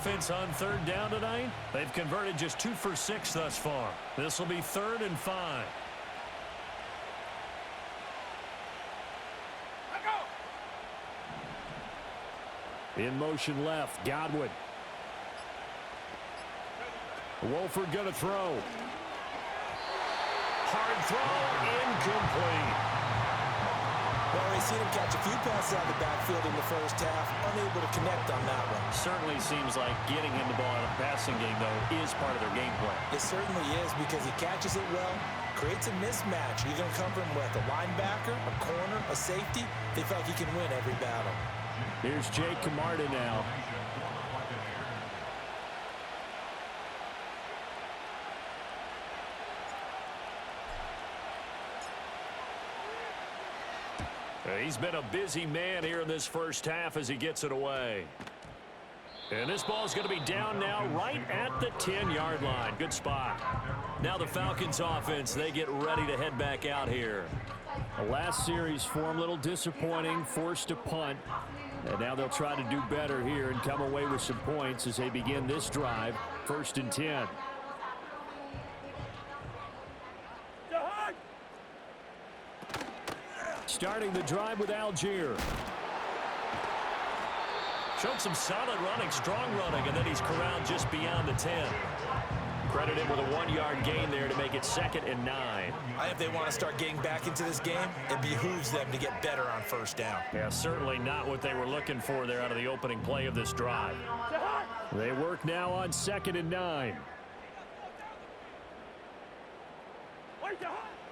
offense on third down tonight? They've converted just 2 for 6 thus far. This will be 3rd and 5. In motion left, Godwin. Wolford going to throw. Hard throw, incomplete. Well, we've seen him catch a few passes out of the backfield in the first half, unable to connect on that one. Certainly seems like getting him the ball in a passing game, though, is part of their game plan. It certainly is because he catches it well, creates a mismatch. You're going to come from with a linebacker, a corner, a safety. They feel like he can win every battle. Here's Jake Camarda now. He's been a busy man here in this first half as he gets it away. And this ball's going to be down now right at the 10-yard line. Good spot. Now the Falcons offense, they get ready to head back out here. The last series for him, a little disappointing, forced to punt. And now they'll try to do better here and come away with some points as they begin this drive, 1st and 10. Starting the drive with Algier. Showed some solid running, strong running, and then he's corralled just beyond the 10. Credit him with a 1-yard gain there to make it 2nd and 9. If they want to start getting back into this game, it behooves them to get better on first down. Yeah, certainly not what they were looking for there out of the opening play of this drive. They work now on 2nd and 9.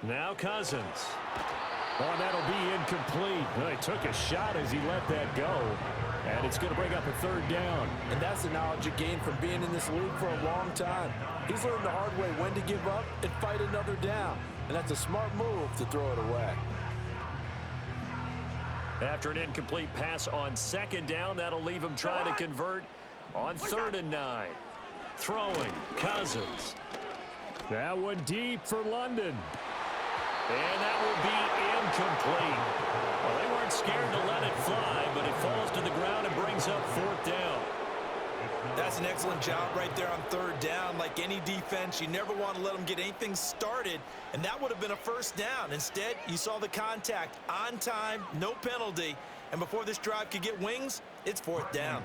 Now Cousins. Oh, that'll be incomplete. Well, he took a shot as he let that go. And it's going to bring up a 3rd down. And that's the knowledge you gain from being in this league for a long time. He's learned the hard way when to give up and fight another down. And that's a smart move to throw it away. After an incomplete pass on 2nd down, that'll leave him trying to convert on 3rd and 9. Throwing, Cousins. That one deep for London. And that will be incomplete. Well, they weren't scared to let it fly, but it falls to the ground and brings up 4th down. That's an excellent job right there on 3rd down. Like any defense, you never want to let them get anything started, and that would have been a 1st down. Instead, you saw the contact on time, no penalty, and before this drive could get wings, it's 4th down.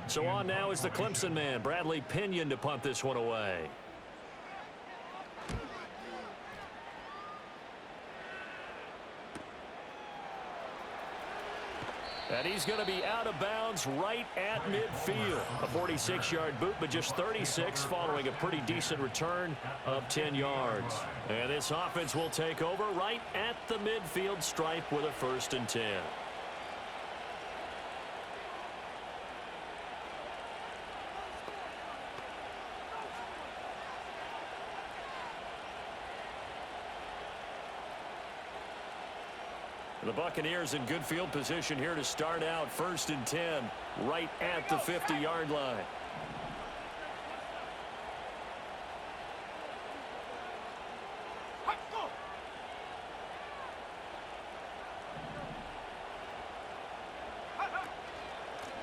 So on now is the Clemson man, Bradley Pinion, to punt this one away. And he's going to be out of bounds right at midfield. A 46-yard boot, but just 36 following a pretty decent return of 10 yards. And this offense will take over right at the midfield stripe with a 1st and 10. The Buccaneers in good field position here to start out 1st and 10 right at the 50-yard line.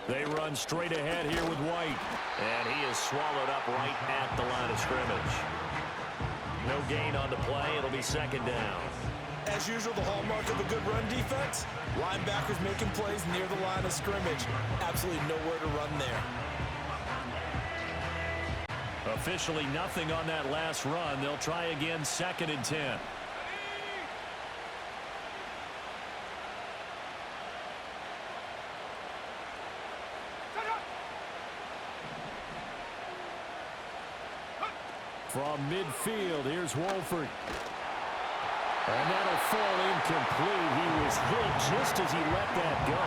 They run straight ahead here with White. And he is swallowed up right at the line of scrimmage. No gain on the play. It'll be 2nd down. As usual, the hallmark of a good run defense, linebackers making plays near the line of scrimmage. Absolutely nowhere to run there. Officially nothing on that last run. They'll try again 2nd and 10. From midfield, here's Wolford. And that'll fall incomplete. He was hit just as he let that go.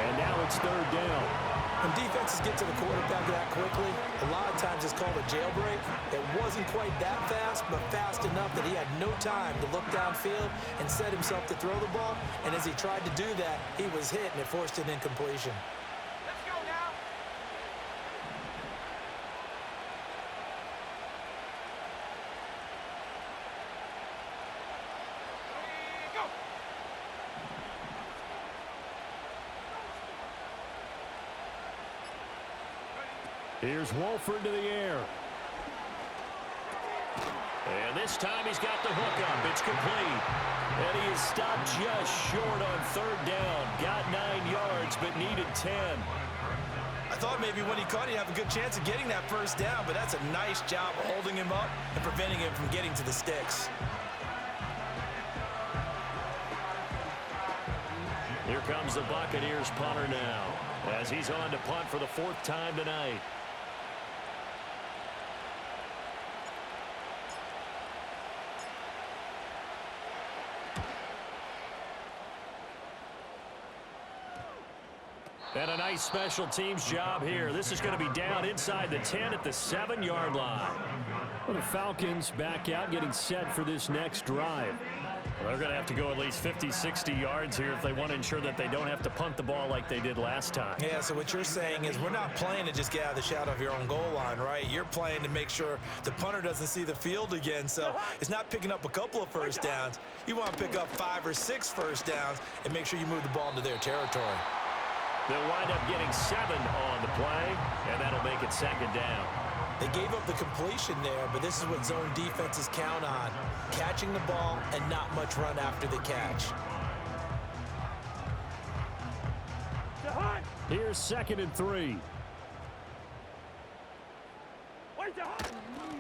And now it's 3rd down. When defenses get to the quarterback that quickly, a lot of times it's called a jailbreak. It wasn't quite that fast, but fast enough that he had no time to look downfield and set himself to throw the ball. And as he tried to do that, he was hit, and it forced an incompletion. Here's Wolford to the air. And this time he's got the hook up. It's complete. And he is stopped just short on third down. Got 9 yards, but needed 10. I thought maybe when he caught it, he'd have a good chance of getting that first down, but that's a nice job of holding him up and preventing him from getting to the sticks. Here comes the Buccaneers punter now, as he's on to punt for the 4th time tonight. And a nice special teams job here. This is going to be down inside the 10 at the 7-yard line. Well, the Falcons back out, getting set for this next drive. Well, they're going to have to go at least 50, 60 yards here if they want to ensure that they don't have to punt the ball like they did last time. Yeah, so what you're saying is we're not playing to just get out of the shadow of your own goal line, right? You're playing to make sure the punter doesn't see the field again. So it's not picking up a couple of first downs. You want to pick up 5 or 6 first downs and make sure you move the ball into their territory. They'll wind up getting 7 on the play, and that'll make it 2nd down. They gave up the completion there, but this is what zone defenses count on, catching the ball and not much run after the catch. Here's 2nd and 3.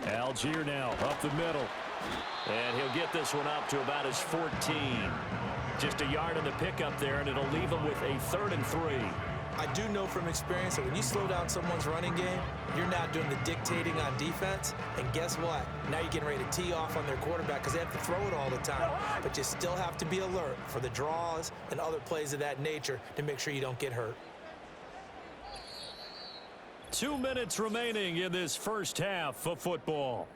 Algier now up the middle. And he'll get this one up to about his 14. Just a yard on the pickup there, and it'll leave him with a 3rd and 3. I do know from experience that when you slow down someone's running game, you're not doing the dictating on defense. And guess what? Now you're getting ready to tee off on their quarterback because they have to throw it all the time. But you still have to be alert for the draws and other plays of that nature to make sure you don't get hurt. 2 minutes remaining in this first half of football.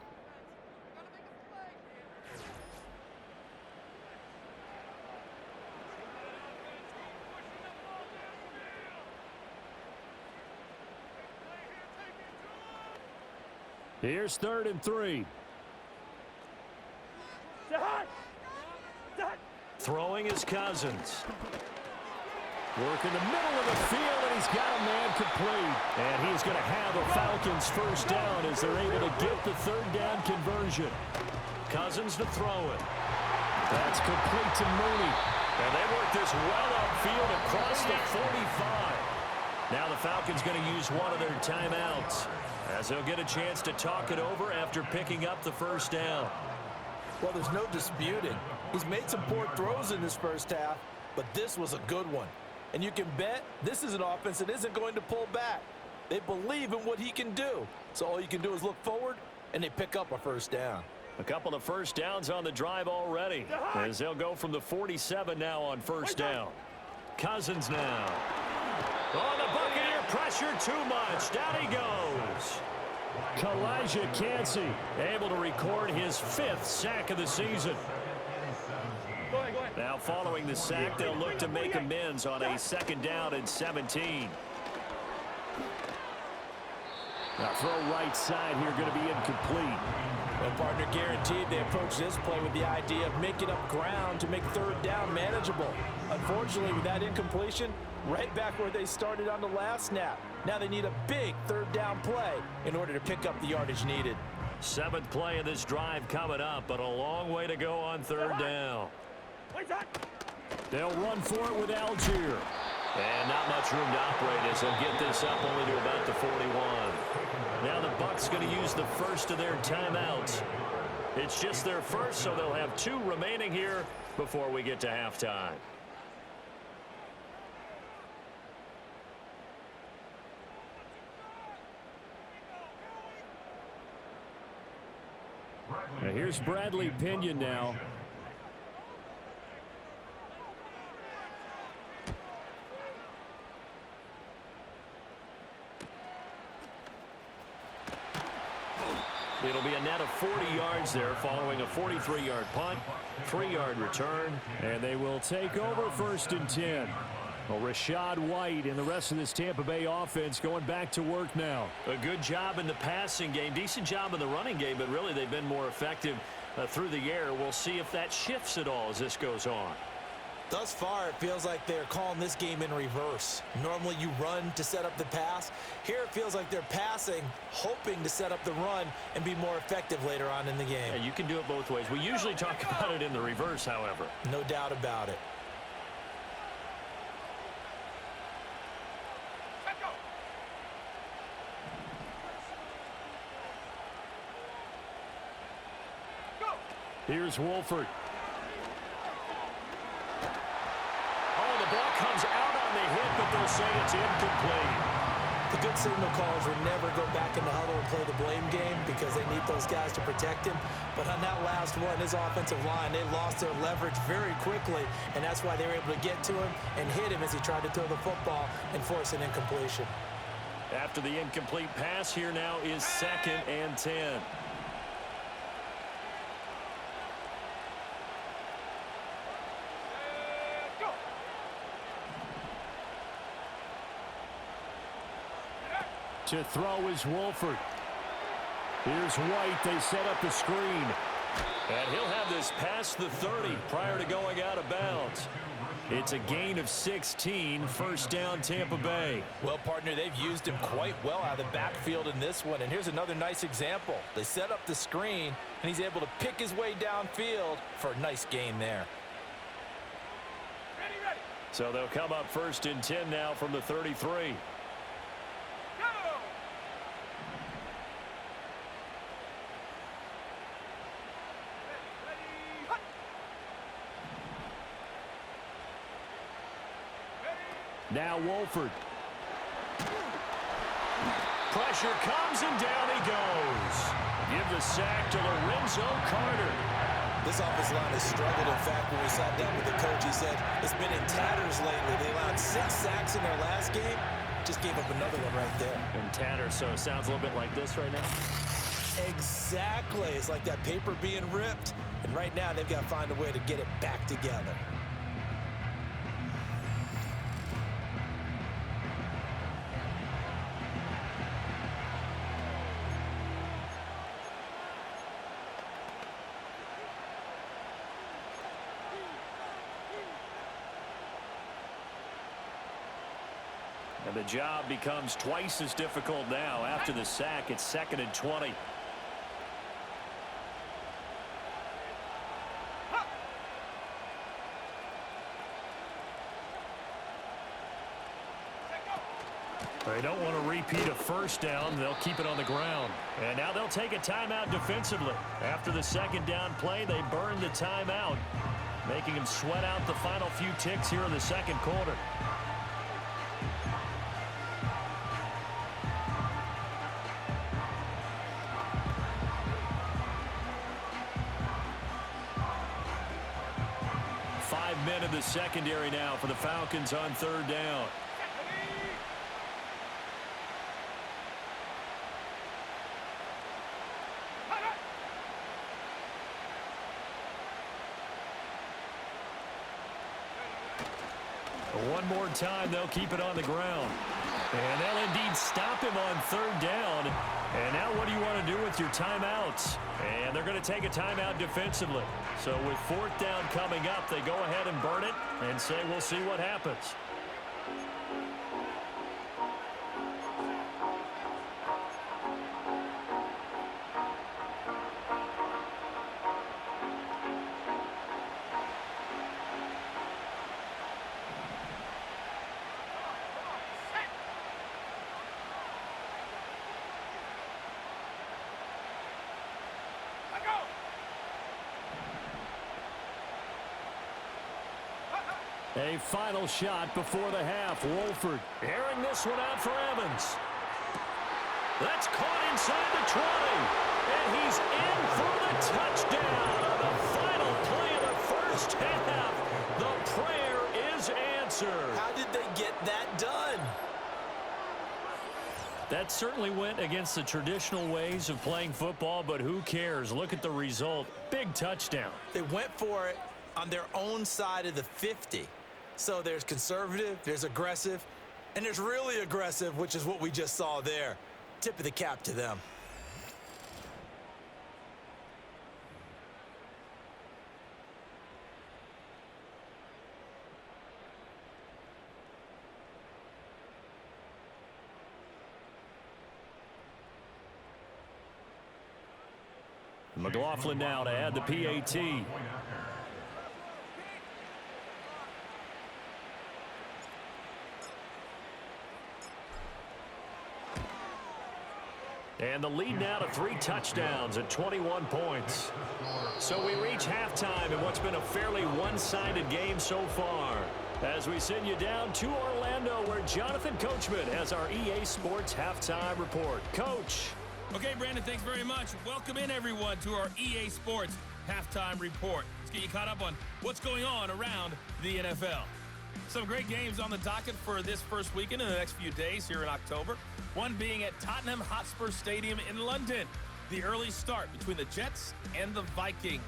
Here's 3rd and 3. Throwing his Cousins. Work in the middle of the field, and he's got a man complete. And he's going to have a Falcons first down as they're able to get the 3rd down conversion. Cousins to throw it. That's complete to Mooney. And they work this well upfield across the 45. Now the Falcons going to use one of their timeouts, as they'll get a chance to talk it over after picking up the first down. Well, there's no disputing. He's made some poor throws in this first half, but this was a good one. And you can bet this is an offense that isn't going to pull back. They believe in what he can do. So all you can do is look forward, and they pick up a first down. A couple of first downs on the drive already, as they'll go from the 47 now on first down. Cousins now. Oh, the Buccaneer pressure too much. Down he goes. Kalijah Kancey able to record his 5th sack of the season. Now following the sack, they'll look to make amends on a 2nd down and 17. Now throw right side here, going to be incomplete. Well, partner, guaranteed they approach this play with the idea of making up ground to make 3rd down manageable. Unfortunately, with that incompletion, right back where they started on the last snap. Now they need a big 3rd down play in order to pick up the yardage needed. 7th play of this drive coming up, but a long way to go on 3rd down. They'll run for it with Algier. And not much room to operate as they'll get this up only to about the 41. Now the Bucs going to use the first of their timeouts. It's just their first, so they'll have 2 remaining here before we get to halftime. Now here's Bradley Pinion now. It'll be a net of 40 yards there following a 43-yard punt, 3-yard return, and they will take over 1st and 10. Well, Rachaad White and the rest of this Tampa Bay offense going back to work now. A good job in the passing game, decent job in the running game, but really they've been more effective through the air. We'll see if that shifts at all as this goes on. Thus far, it feels like they're calling this game in reverse. Normally you run to set up the pass. Here it feels like they're passing, hoping to set up the run and be more effective later on in the game. Yeah, you can do it both ways. We usually talk about it in the reverse, however. No doubt about it. Here's Wolford. Oh, the ball comes out on the hit, but they'll say it's incomplete. The good signal callers will never go back in the huddle and play the blame game because they need those guys to protect him. But on that last one, his offensive line, they lost their leverage very quickly, and that's why they were able to get to him and hit him as he tried to throw the football and force an incompletion. After the incomplete pass, here now is 2nd and 10. To throw is Wolford. Here's White. They set up the screen. And he'll have this past the 30 prior to going out of bounds. It's a gain of 16, first down Tampa Bay. Well, partner, they've used him quite well out of the backfield in this one. And here's another nice example. They set up the screen, and he's able to pick his way downfield for a nice gain there. So they'll come up 1st and 10 now from the 33. Now Wolford. Pressure comes and down he goes. Give the sack to Lorenzo Carter. This offensive line has struggled. In fact, when we sat down with the coach, he said it's been in tatters lately. They allowed 6 sacks in their last game. Just gave up another one right there. In tatters, so it sounds a little bit like this right now. Exactly. It's like that paper being ripped. And right now, they've got to find a way to get it back together. And the job becomes twice as difficult now. After the sack, it's 2nd and 20. They don't want to repeat a first down. They'll keep it on the ground. And now they'll take a timeout defensively. After the 2nd down play, they burn the timeout, making them sweat out the final few ticks here in the 2nd quarter. Men in the secondary now for the Falcons on 3rd down. One more time, they'll keep it on the ground. And they'll indeed stop him on 3rd down. And now what do you want to do with your timeouts? And they're going to take a timeout defensively. So with 4th down coming up, they go ahead and burn it and say we'll see what happens. A final shot before the half. Wolford airing this one out for Evans. That's caught inside the 20. And he's in for the touchdown on the final play of the first half. The prayer is answered. How did they get that done? That certainly went against the traditional ways of playing football, but who cares? Look at the result. Big touchdown. They went for it on their own side of the 50. So there's conservative, there's aggressive, and there's really aggressive, which is what we just saw there. Tip of the cap to them. McLaughlin now to add the PAT. And the lead now to 3 touchdowns at 21 points. So we reach halftime in what's been a fairly one-sided game so far. As we send you down to Orlando, where Jonathan Coachman has our EA Sports Halftime Report. Coach. Okay, Brandon, thanks very much. Welcome in, everyone, to our EA Sports Halftime Report. Let's get you caught up on what's going on around the NFL. Some great games on the docket for this first weekend in the next few days here in October. One being at Tottenham Hotspur Stadium in London. The early start between the Jets and the Vikings.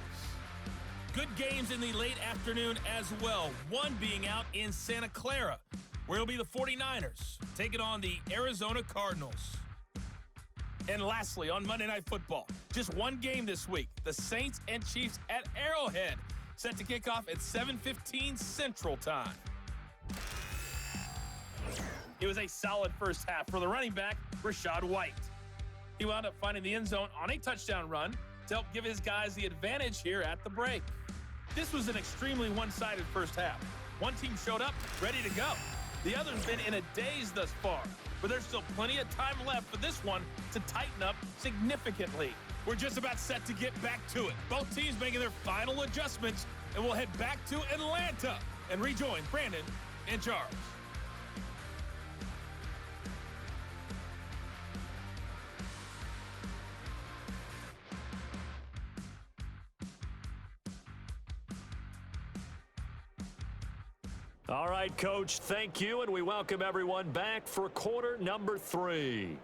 Good games in the late afternoon as well. One being out in Santa Clara, where it'll be the 49ers taking on the Arizona Cardinals. And lastly, on Monday Night Football, just one game this week. The Saints and Chiefs at Arrowhead, set to kick off at 7:15 Central Time. It was a solid first half for the running back, Rachaad White. He wound up finding the end zone on a touchdown run to help give his guys the advantage here at the break. This was an extremely one-sided first half. One team showed up ready to go. The other's been in a daze thus far, but there's still plenty of time left for this one to tighten up significantly. We're just about set to get back to it. Both teams making their final adjustments, and we'll head back to Atlanta and rejoin Brandon and Charles. All right, Coach, thank you, and we welcome everyone back for quarter number 3.